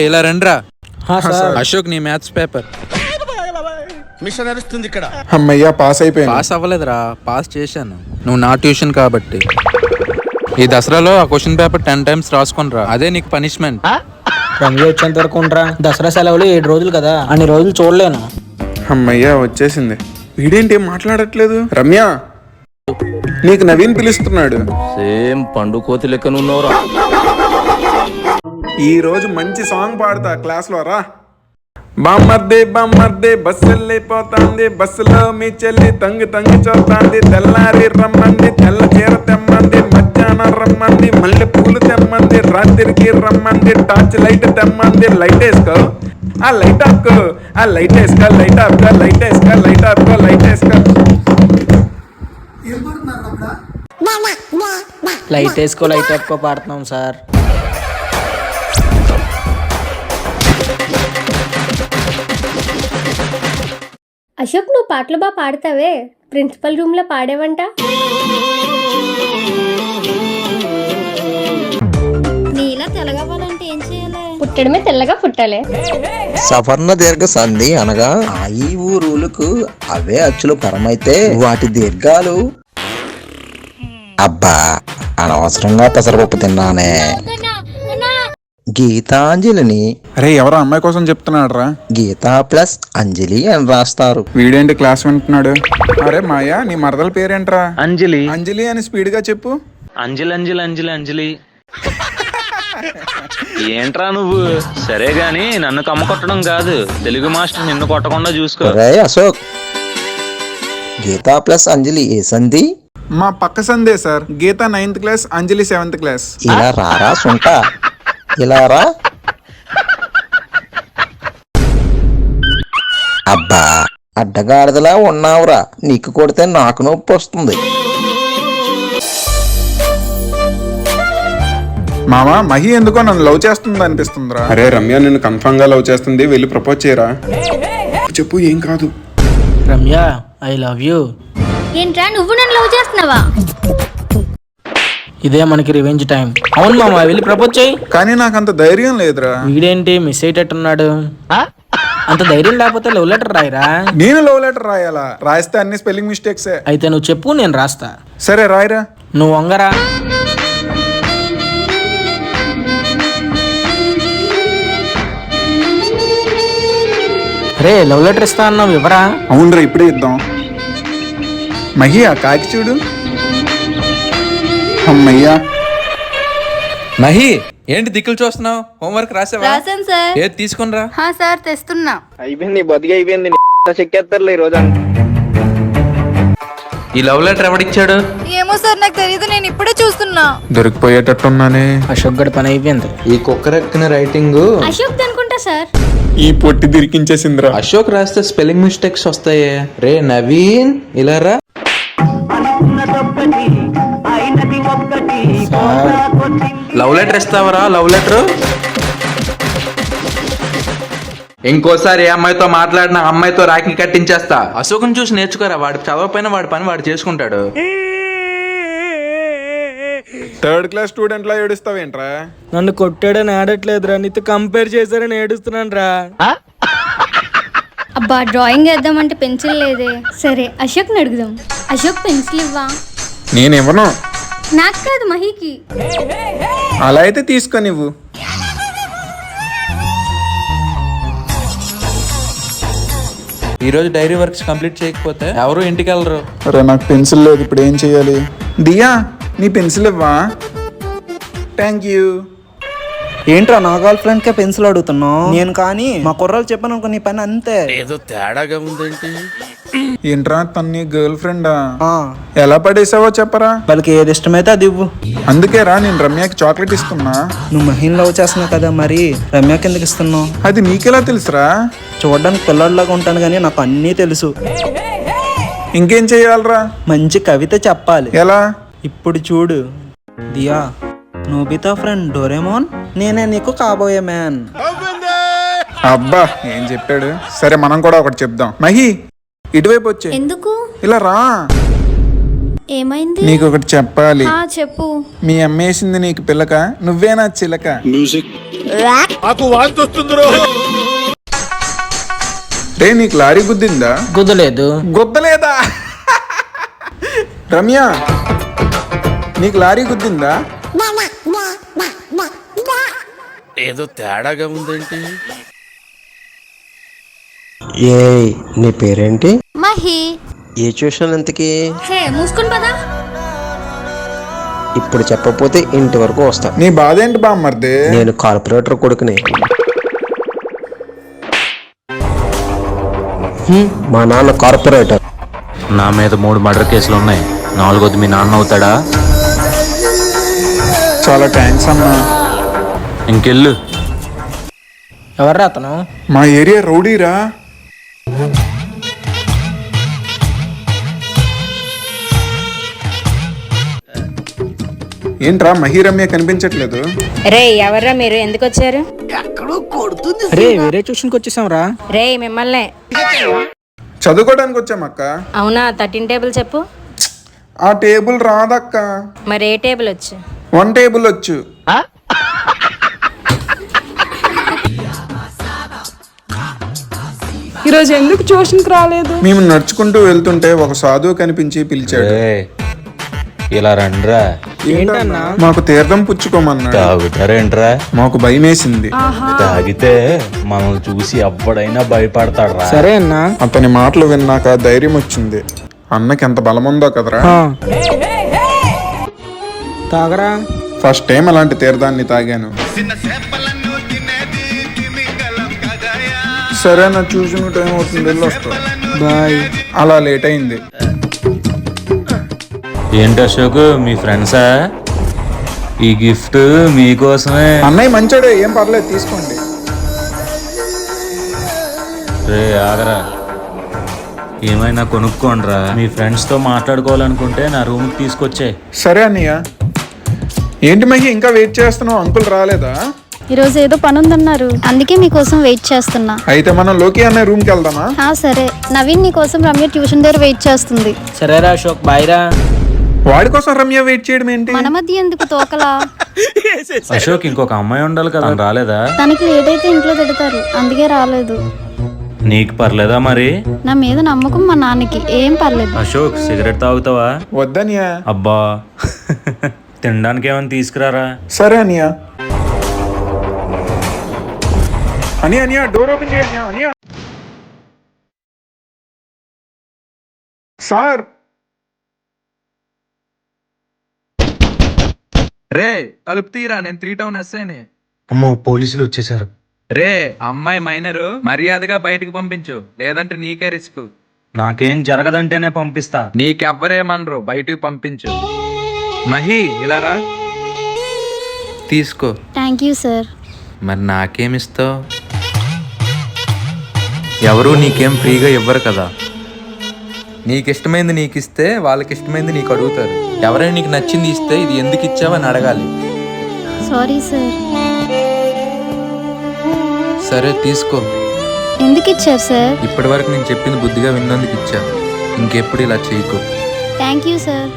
ఇలా రండ్రా. సార్. అశోక్ నీ మ్యాథ్స్ పేపర్. మిషన్ నడుస్తుంది ఇక్కడ. అమ్మయ్యా పాస్ అయిపోయాను. పాస్ అవ్వలేదురా, పాస్ చేశాను. నువ్వు నా ట్యూషన్ కాబట్టి. ఈ దసరాలో ఆ క్వశ్చన్ పేపర్ 10 times రాసుకునిరా, అదే నీకు పనిష్మెంట్. రమ్య వచ్చేంత వరకు ఉండరా. దసరా సెలవులు 7 రోజులు కదా, అన్ని రోజులు చూడలేను. అమ్మయ్యా వచ్చేసింది. వీడేంటి ఏం మాట్లాడట్లేదు? రమ్య, నీకు నవీన్ పిలుస్తున్నాడు. సేమ్ పండు కోతి లెక్కనున్నవరా. ఈ రోజు మంచి సాంగ్ పాడతా క్లాస్ లో రా. బామ్మర్దే బామ్మర్దే బస్సు వెళ్ళిపోతాంది, బస్సులో మీ చెల్లి తంగి తంగి చూస్తాంది. తెల్లారి రమ్మంది, తెల్ల చీర తెమ్మంది, మధ్యాహ్నం రమ్మంది, మల్లె పూలు తెమ్మంది, రాత్రికి రమ్మంది, టార్చ్ లైట్ తెమ్మంది. లైట్ వేసుకో, ఆ లైట్ ఆపుకో, ఆ లైట్ వేసుకో, లైట్ ఆపుకో, లైట్ వేసుకో, లైట్ ఆపుకో, లైట్ వేసుకో. లైట్ వేసుకో లైట్ వేసుకో పాడుతున్నాం సార్. అశోక్, నువ్వు పాటలు బాగా పాడతావే, ప్రిన్సిపల్ రూమ్ లో పాడేవంట. నీలా తెల్లగవ్వాలంటే ఏం చేయాలి? పుట్టడమే తెల్లగా పుట్టాలి. సవర్ణ దీర్ఘ సంధి అనగా ఆ ఈ ఊరులకు అవే అచ్చులు పరమైతే వాటి దీర్ఘాలు. అబ్బా అనవసరంగా పెసరపప్పు తిన్నానే. గీతాంజలిని అరే ఎవరో అమ్మాయి కోసం చెప్తున్నాడు రా. గీతా ప్లస్ అంజలి అని రాస్తారు. వీడేంటి క్లాస్ వింటున్నాడు? అరే మాయా, నీ మరదల పేరేంట్రా? అంజలి. అంజలి అని స్పీడ్ గా చెప్పు. అంజలి అంజలి అంజలి అంజలి. ఏంట్రా నువ్వు? సరే గాని నన్ను కమ్మ కొట్టడం కాదు, తెలుగు మాస్టర్ నిన్ను కొట్టకుండా చూసుకో. రే అశోక్, గీతా ప్లస్ అంజలి ఏ సంధి? మా పక్క సందే సార్. గీత 9th క్లాస్, అంజలి 7th క్లాస్. ఇలా రారా సుంట, ఇలా రా. అబ్బా అడ్డగాడిదలా ఉన్నావురా, నీకు కొడితే నాకు నొప్పి వస్తుంది. మామా, మహి ఎందుకో నన్ను లవ్ చేస్తుంది అనిపిస్తుందిరా. అరే రమ్య నిన్ను కన్ఫర్మ్ గా లవ్ చేస్తుంది, వెళ్ళి ప్రపోజ్ చేయరా. చెప్పు, ఏం కాదు. Ramya I love you. ఏంట్రా, నువ్వు నన్ను లవ్ చేస్తున్నావా? ఇదే మనకి రివెంజ్ టైం. అవును మామ, వెళ్ళి ప్రపోజ్ చేయి. కానీ నాకు అంత ధైర్యం లేదురా. వీడేంటి మిస్ అయ్యేటట్టున్నాడు? అంత ధైర్యం లేకపోతే లవ్ లెటర్ రాయరా. నేను లవ్ లెటర్ రాయాలా? రాస్తే అన్ని స్పెల్లింగ్ మిస్టేక్సే. అయితే నువ్వు చెప్పు, నేను రాస్తా. సరే రాయరా. నువ్వు వంగరా. రే లవ్ లెటర్ ఇస్తా అన్నావు, ఇవ్వరా? అవునరా, ఇప్పుడే ఇద్దాం. మహి ఆ కాకి చూడు. అమ్మయ్యా. మహి, ఏంటి దిక్కులు చూస్తున్నావు? హోంవర్క్ రాసావా? రాశాను సార్. ఏది తీసుకునిరా. సార్ తెస్తున్నా. అయిపోయింది, బతికి అయిపోయింది. చెక్కేస్తారులే ఈ రోజు. ఈ లవ్ లెటర్ ఎవడిచ్చాడు? ఏమో సార్, నాకు తెలియదు, నేను ఇప్పుడే చూస్తున్నా. దొరికిపోయేటట్టున్నానే. అశోక్ గడి పని అయిపోయింది. ఈ కుక్కరెక్కిన రైటింగ్ అశోక్ అనుకుంటా సార్. ఈ పొట్టి దిరికించేసిందిరా. అశోక్ రాస్తే స్పెల్లింగ్ మిస్టేక్స్ వస్తాయే. రే నవీన్, ఇలా రా. లవ్ లెటర్ ఇస్తావరా? లవ్ లెటర్ ఇంకోసారి ఏ అమ్మాయితో మాట్లాడినా అమ్మాయితో రాఖీ కట్టించేస్తా. అశోక్ని చూసి నేర్చుకోరా, వాడు చదవకపోయినా వాడి పని వాడు చేసుకుంటాడు. 3rd క్లాస్ స్టూడెంట్ లా ఏడుస్తావేంట్రా? నన్ను కొట్టాడని ఆడట్లేదురా, నీతో కంపేర్ చేశారని ఏడుస్తున్నాను రా. అబ్బా, డ్రాయింగ్ వేద్దామంటే పెన్సిల్ లేదే. సరే అశోక్ని అడుగుదాం. అశోక్ పెన్సిల్ ఇవ్వా? నేను ఇవ్వను. నాకు కాదు, మహికి. అలా అయితే తీసుకో నువ్వు. ఈ రోజు డైరీ వర్క్స్ కంప్లీట్ చేయకపోతే ఎవరు ఇంటికి వెళ్ళరు. అరే నాకు పెన్సిల్ లేదు, ఇప్పుడు ఏం చెయ్యాలి? దియా, నీ పెన్సిల్ ఇవ్వా? Thank you. ఏంట్రా నా గర్ల్ ఫ్రెండ్ కే పెన్సిల్ అడుగుతున్నావు? నేను కానీ మా కుర్రాలు చెప్పాను అనుకో, నీ పని అంతే. ఏదో తేడాగా ఉందేంటి? ఏంట్రా, తన్ని గర్ల్ ఫ్రెండా? ఎలా పడేసావో చెప్పరా. వాళ్ళకి ఏది ఇష్టమైతే అది ఇవ్వు. అందుకేరా నేను రమ్యకి చాక్లెట్ ఇస్తున్నా. నువ్వు మహిన్ లవ్ చేస్తున్నావు కదా, మరి రమ్యకి ఎందుకు ఇస్తున్నావు? అది నీకెలా తెలుసురా? చూడడానికి పిల్లడిలాగా ఉంటాను కానీ నాకు అన్నీ తెలుసు. ఇంకేం చెయ్యాలరా? మంచి కవిత చెప్పాలి. ఎలా? ఇప్పుడు చూడు. దియా, నోబితా ఫ్రెండ్ డోరేమోన్, నేనే నీకు కాబోయే మ్యాన్. అబ్బా ఏం చెప్పాడు. సరే మనం కూడా ఒకటి చెప్దాం. మహి, ఇటువైపు వచ్చే. ఎందుకు? ఇలా రా. ఏమైంది? నీకు ఒకటి చెప్పాలి. చెప్పు. మీ అమ్మేసింది నీకు పిల్లక, నువ్వే నా చిలక. రే నీకు లారీ గుద్దిందా? గుద్దలేదు. గుద్దలేదా? రమ్య నీకు లారీ గుద్దిందా? ఏదో తేడాగా ఉందేంటి? ఏ నీ పేరేంటి? మహి. ఏ ట్యూషన్ ఎంతకి? హే మూసుకుని పదా. ఇప్పుడు చెప్పకపోతే ఇంటి వరకు వస్తా. నీ బాధ ఏంటి బామ్మర్ది? నేను కార్పొరేటర్ కొడుకుని. మా నాన్న కార్పొరేటర్. నా మీద 3 మర్డర్ కేసులు ఉన్నాయి. 4వది మీ నాన్న అవుతాడా? చాలా థ్యాంక్స్ అన్నా. ఇంకెళ్ళు. ఎవర్రా అతను? మా ఏరియా రౌడీరా. ఏంట్రా మహిరమ్య కనిపించట్లేదు? రే ఎవర్రా మీరు? ఎందుకు వచ్చారు? రే వేరే ట్యూషన్కి వచ్చేసాం రా. రే మిమ్మల్ని. చదువుకోవడానికి వచ్చామక్క. అవునా? 13 టేబుల్ చెప్పు. ఆ టేబుల్ రాదక్క. మరి ఏ టేబుల్ వచ్చు? 1 టేబుల్ వచ్చు. ఈరోజు ఎందుకు ట్యూషన్కి రాలేదు? మేము నడుచుకుంటూ వెళ్తుంటే ఒక సాధువు కనిపించి పిలిచాడు. ఇలా రండ్రా. ఏంటన్నా? మాకు తీర్థం పుచ్చుకోమన్నాడు. తాగుతారేంట్రా? మాకు భయమేసింది. తాగితే మనల్ని చూసి ఎవ్వడైనా భయపడతాడ్రా. సరే అన్నా. అతని మాటలు విన్నాక ధైర్యం వచ్చింది. అన్నకి ఎంత బలముందో కదరా. తాగరా. ఫస్ట్ టైం అలాంటి తీర్థాన్ని తాగాను. సరే అన్న, చూసిన టైం అవుతుంది, వెళ్ళి వస్తా. బాయ్. అలా లేట్ అయింది. ఏంటి అశోక్, మీ ఫ్రెండ్సా? ఈ గిఫ్ట్ మీకోసమే. అన్నయ్య మంచోడే, ఏం పర్లేదు, తీసుకోండి. రే ఆగరా, ఏమైనా కొనుక్కోండిరా. మీ ఫ్రెండ్స్తో మాట్లాడుకోవాలనుకుంటే నా రూమ్కి తీసుకొచ్చే. సరే అన్నయ్య. ఏంటి మహి ఇంకా వెయిట్ చేస్తున్నావు? అంకుల్ రాలేదా? ఈరోజు ఏదో పని ఉందన్నారు, అందుకే మీకోసం వెయిట్ చేస్తున్నా. అయితే మనం లోకి అన్నయ్య రూమ్కి వెళ్దామా? సరే. నవీన్ నీకోసం రమ్య ట్యూషన్ దగ్గర వెయిట్ చేస్తుంది. సరేరా అశోక్, బాయ్ రా. వాడి కోసం రమ్య వెయిట్ చేయడం ఏంటి? మన మధ్య ఎందుకు తోకలా? అశోక్, ఇంకొక అమ్మాయి ఉండాలి కదా, రాలేదా? తనకి లేట్ అయితే ఇంట్లో తిడతారు, అందుకే రాలేదు. నీకు పర్లేదా మరి? నా మీద నమ్మకం మా నాన్నకి, ఏం పర్లేదు. అశోక్, సిగరెట్ తాగుతావా? వద్దనియా. అబ్బా, తినడానికి ఏమైనా తీసుకురారా. సరే అనియా. అనియా డోర్ ఓపెన్ చేయ. అనియా సార్. రే తలుపు తీరా, నేను 3 టౌన్ ఎస్ఐని. అమ్మో, పోలీసులు వచ్చేసారు. రే అమ్మాయి మైనరు, మర్యాదగా బయటకు పంపించు, లేదంటే నీకే రిస్క్. నాకేం జరగదంటేనే పంపిస్తా. నీకెవ్వరేమనరు, బయటకు పంపించు. మహి ఇలా రా, తీసుకో. Thank you sir. మరి నాకేమిస్తావు? ఎవరు నీకేం ఫ్రీగా ఇవ్వరు కదా. నీకు ఇష్టమైంది నీకు ఇస్తే వాళ్ళకి ఇష్టమైంది నీకు అడుగుతారు. ఎవరైనా నీకు నచ్చింది ఇస్తే ఇది ఎందుకు ఇచ్చావని అడగాలి. Sorry sir. సరే తీసుకో. ఎందుకు ఇచ్చారు సార్? ఇప్పటి వరకు నేను చెప్పింది బుద్ధిగా విన్నందుకు ఇచ్చా. ఇంకెప్పుడు ఇలా చేయకు. Thank you sir.